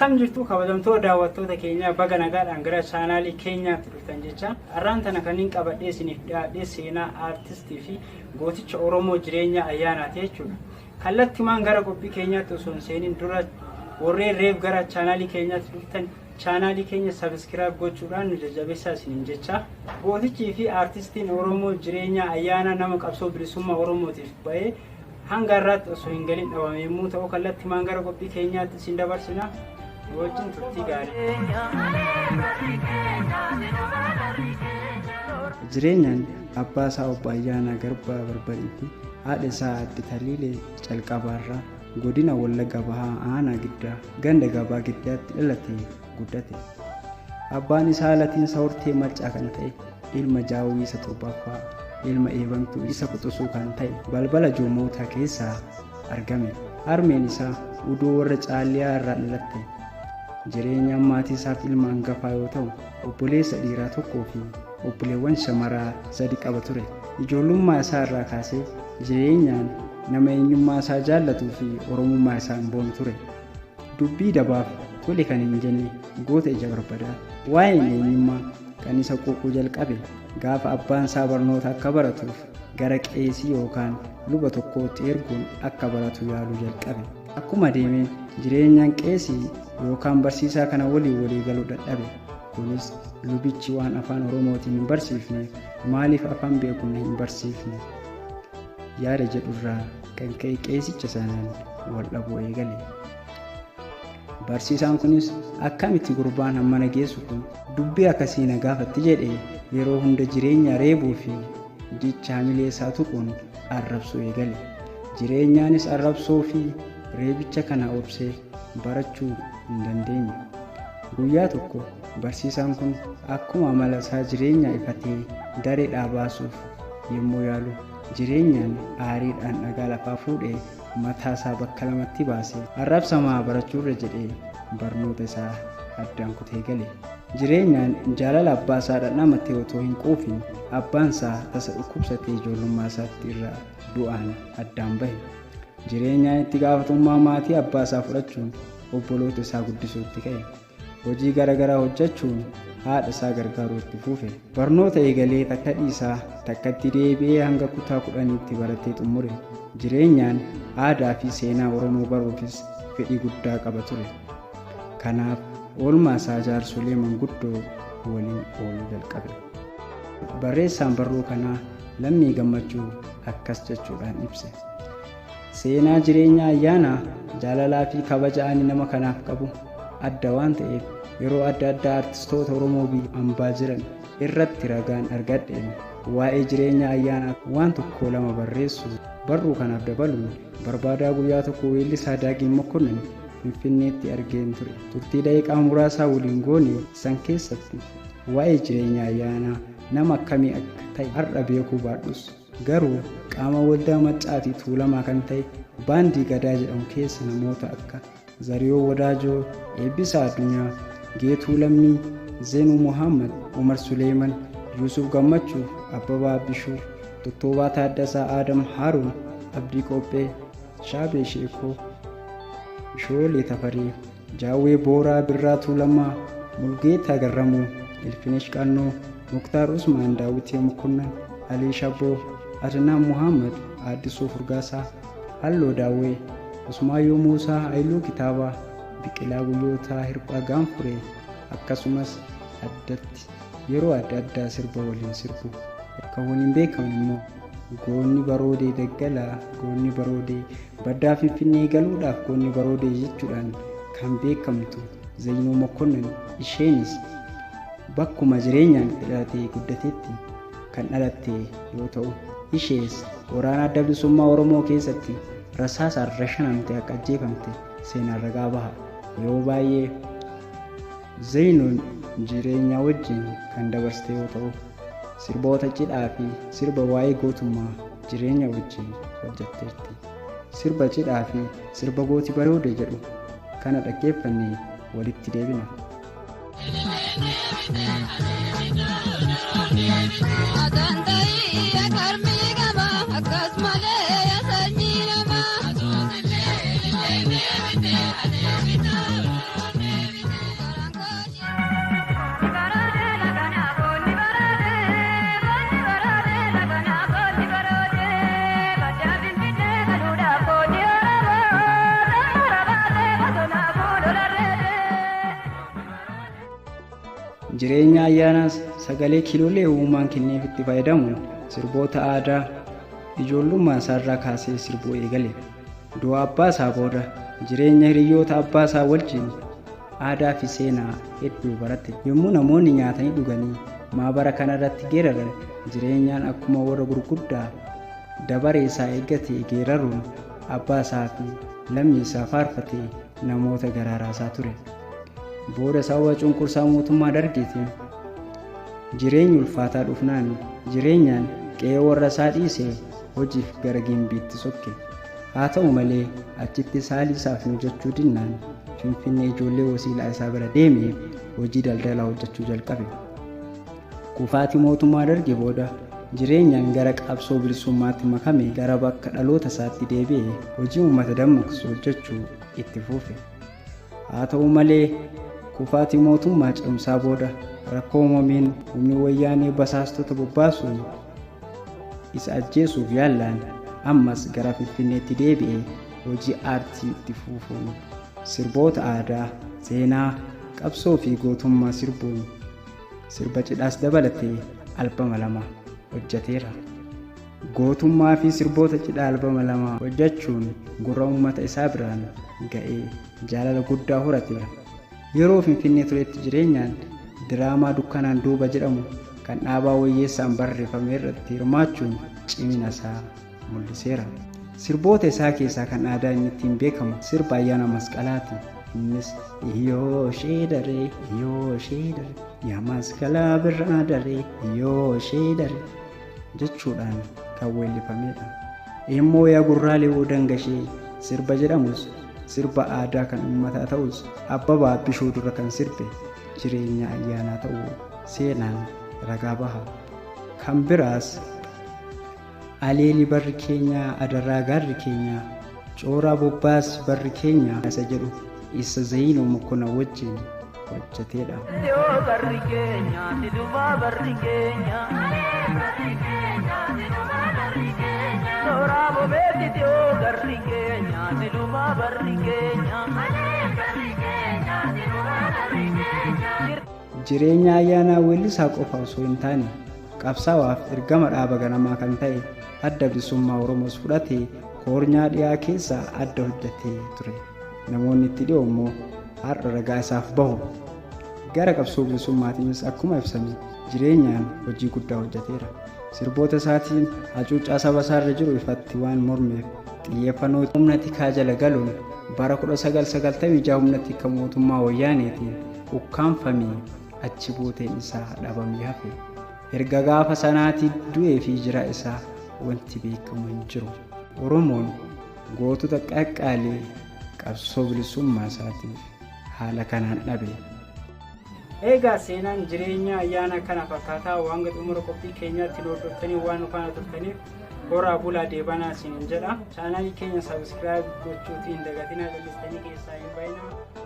Akkam jirtu kabajamtoota daawwattoota keenya baga nagaadhaan gara chaanaalii keenyaatti dhuftan jecha har'aan tana kan qabadhee isiniif dhiyaadhee seenaa aartistii fi gooticha Oromoo jireenya ayyaanaati jechuudha. Kallattimaan gara qophii keenyaatti osoo hin seenin dura warreen reef gara chaanaalii keenyaatti dhuftan chaanaalii keenya subscribe gochuudhaan nu jajjabeessaa isiniin jecha. Gootichii fi aartistiin Oromoo jireenya ayyaana nama qabsoo bilisummaa Oromootiif ba'ee hanga irratti osoo hin galin dhabame yommuu ta'u kallattimaan gara qophii keenyaatti isin dabarsina. Wajjin turtii gaarii. Jireenyaan abbaa isaa obbo Ayyaanaa Garbaa Barbarii fi haadha isaa Aadde Taliilee Calqabaarraa godina Wallagga Bahaa Aanaa Giddaa ganda Gabaa Giddaatti dhalatee guddate. Abbaan isaa latiinsa hortee maccaa kan ta'e ilma Jaawwii isa torbaffaa ilma eebamtuu isa quxisuu kan ta'e balbala joomootaa keessaa argame. Harmeen isaa uduu warra Caalliyaa irraa dhalatte. Jireenyaan maatii isaaf ilma hangafaa yoo ta'u obboleessa dhiiraa tokkoo fi obboleewwan shamaraa 3 qaba ture. Ijoollummaa isaa irraa kaasee jireenyaan nama eenyummaa isaa jaallatuu fi oromummaa isaa hin boonu ture. Dubbii dabaaf tole kan hin jenne goota ija barbadaa waa'een eenyummaa kan isa quuquu jalqabe gaafa abbaan isaa barnoota akka baratuuf gara qeesii yookaan luba tokkootti erguun akka baratu yaaluu jalqabe. Akkuma deemeen jireenyaan qeesii yookaan barsiisaa kana walii galuu dadhabe. Kunis lubichi waan afaan Oromootiin hin barsiifne maaliif afaan beekuun hin barsiifne yaada jedhurraa kan ka'e qeesicha sanaan wal dhabuu eegale. Barsiisaan kunis akkamitti gurbaan hammana geessu kun dubbii akkasii na gaafatti jedhee yeroo hunda jireenya reebuu fi dicha hamilee isaa tuquun arrabsuu eegale. Jireenyaanis arrabsoo fi reebicha kana obsee barachuu hin dandeenye. Guyyaa tokko barsiisaan kun akkuma amala isaa jireenya ifatee dareedhaa baasuuf yommuu yaalu jireenyaan aariidhaan dhagaa lafaa fuudhee mataa isaa bakka lamatti baasee arrabsamaa barachuurra jedhee barnoota isaa addaan kutee gale. Jireenyaan jaalala abbaa isaa dhandhamatti otoo hin quufin abbaan isaa tasa dhukkubsatee ijoollummaa isaatti irraa du'aan addaan bahe. Jireenyaan itti gaafatamummaa maatii abbaa isaa fudhachuun obboloota isaa guddisuutti ka'e. Hojii garaagaraa hojjechuun haadha isaa gargaaruu itti fufe. Barnoota eegalee takka dhiisaa takkatti deebi'ee hanga kutaa 10tti baratee xumure. Jireenyaan aadaa fi seenaa Oromoo baruufis fedhii guddaa qaba ture. Kanaaf oolmaa isaa jaarsolee manguddoo waliin ooluu jalqabe. Barreessaan barruu kanaa Lammii Gammachuu akkas jechuudhaan ibse. Seenaa jireenya ayyaanaa jaalalaa fi kabaja ani nama kanaaf qabu adda waan ta'eef yeroo adda addaa artistoota Oromoo hambaa jiran irratti ragaan argadheen waa'ee jireenya ayyaanaa waan tokko lama barreessu barruu kanaaf dabaluun barbaadaa guyyaa tokko weellisaa Daagii Mokkonnin Finfinneetti argeen ture. Turtii daqiiqaa muraasaa waliin goone san keessatti waa'ee jireenya ayyaanaa nama akkamii akka ta'e har'a beekuu baadhus garuu qaama waldaa Maccaatii Tuulamaa kan ta'e baandii Gadaa jedhamu keessa namoota akka Zariyoo Wadaajoo, Eebbisaa Addunyaa, Geetuu Lammii, Zeenuu Muhammad, Umar Suleeman, Yuusuf Gammachuu, Abbabaa Bishuu, Tottobaa Taaddasaa Aadam Haaruun, Abdii Qophee, Shaabee Sheekoo, Shoolee Tafarii, Jaawwee Booraa Birraa Tuulamaa, Mulgeetaa Garramuu, Ilfinesh Qannoo, Muktaar Usmaan Daawitee Mukunnan, Alii Shabboo, Adnaan Muhammad, Addisuu Furgaasaa, Halloo Daawwee, Usmaayyoo Muusaa Ayluu Kitaabaa, Biqilaa Guyyootaa Hirphaa Gaanfuree akkasumas addatti yeroo adda addaa sirba waliin sirbu. Kan waliin beekaman immoo Goonni Baroodee Daggalaa, Goonni Baroodee Baddaa Finfinnee galuudhaaf Goonni Baroodee jechuudhaan kan beekamtu Zeenuu Mokkonnin isheenis bakkuma jireenyaan dhalatee guddatetti kan dhalatte yoo ta'u ishees waraana adda bilisummaa Oromoo keessatti rasaasaan rashanamtee akka ajjeefamte seenaan ragaa baha. Yeroo baay'ee Zeenuun jireenya wajjin kan dabarste yoo ta'u sirboota cidhaa fi sirba waa'ee gootummaa jireenya wajjin hojjetteerti. Sirba cidhaa fi sirba Gooti Baroodee jedhu kana dhaggeeffannee walitti deebina. Jireenya ayyaanaas sagalee kiloolee uumaan kenneef itti fayyadamuun sirboota aadaa ijoollummaa isaarraa kaasee sirbuu eegale. Du'a abbaa isaa booda jireenya hiriyoota abbaa isaa wajjin aadaa fi seenaa hedduu barate. Yommuu namoonni nyaatanii dhuganii maabara kanarratti geeraran jireenyaan akkuma warra gurguddaa dabaree isaa eeggatee geeraruun abbaa isaa fi lammii isaa faarfatee namoota garaaraasaa ture. Booda sababa cunqursaa mootummaa Dargiitiin jireenyi ulfaataa dhufnaan jireenyaan qe'ee warra isaa dhiisee hojiif gara Gimbiitti sokke. Haa ta'u malee achitti saalii isaaf hojjechuu dinnaan Finfinnee ijoollee wasiilaa isaa bira deemee hojii daldalaa hojjechuu jalqabe. Kufaatii mootummaa Dargii booda jireenyaan gara qabsoo bilisummaatti makame gara bakka dhaloota isaatti deebi'ee hojii uummata dammaqsu hojjechuu itti fufe. Haa ta'u malee kufaatii mootummaa cimsaa booda rakkoo uumameen humni wayyaanee basaastota bobbaasuun isa ajjeesuuf yaallaan ammas gara Finfinneetti deebi'ee hojii aartii itti fufuun sirboota aadaa, seenaa, qabsoo fi gootummaa sirbuun sirba cidhaas dabalatee albama 2 hojjeteera. Gootummaa fi sirboota cidhaa albama 2 hojjechuun gurra uummata isaa biraan ga'ee jaalala guddaa horateera. Yeroo Finfinnee turetti jireenyaan diraamaa Dukkanaan Duuba jedhamu kan Dhaabaa Wayyeessaan barreeffame irratti hirmaachuun cimina isaa mul'iseera. Sirboota isaa keessaa kan aadaa inni ittiin beekamu sirba ayyaana masqalaati. Innis yoo sheedare yaa masqalaa birraa daree yoo sheedare jechuudhaan kan weellifamedha. Immoo yaa gurraalee dangashee sirba jedhamus sirba aadaa kan uummataa ta'us Abbabaa Bishoo dura kan sirbe jireenya ayyaanaa ta'uu seenaan ragaa baha. Kan biraas Aleeli barri keenya adarraa gaarri keenya cooraa bobbaas barri keenya isa jedhu isa Zayinoo Mokkona wajjin hojjeteedha. Jireenya ayyaanaa weellisaa qofa osoo hin taane qabsaa'aaf ergama dhaaba ganamaa kan ta'e adda bilisummaa Oromoos fudhatee koornyaa dhiyaa keessaa adda hojjetee ture. Namoonni itti dhiyoo immoo har'a ragaa isaaf bahu. Gara qabsoo bilisummaatiinis akkuma ibsame jireenyaan hojii guddaa hojjeteera. Sirboota isaatiin hacuuccaa saba isaarra jiru ifatti waan mormeef xiyyeeffannoo humna tikaa jala galuun bara 1996 humna tika mootummaa wayyaaneetiin ukkaanfamee achi buuteen isaa dhabamee hafe. Erga gaafa sanaatii du'ee fi jira isaa wanti beekamu hin jiru. Oromoon gootota qaqqaalee qabsoo bilisummaa isaatiif haala kanaan dhabe. Egaa seenaan jireenya ayyaana kana fakkaataa waan xumura qophii keenyaatti hordoftanii waan ufana turtaniif horaa bulaa deebanaa isin jedha. Chaanaalii keenya sabiskiraayib gochuutiin dagatinaa jallisanii keessaa hin baay'inaa.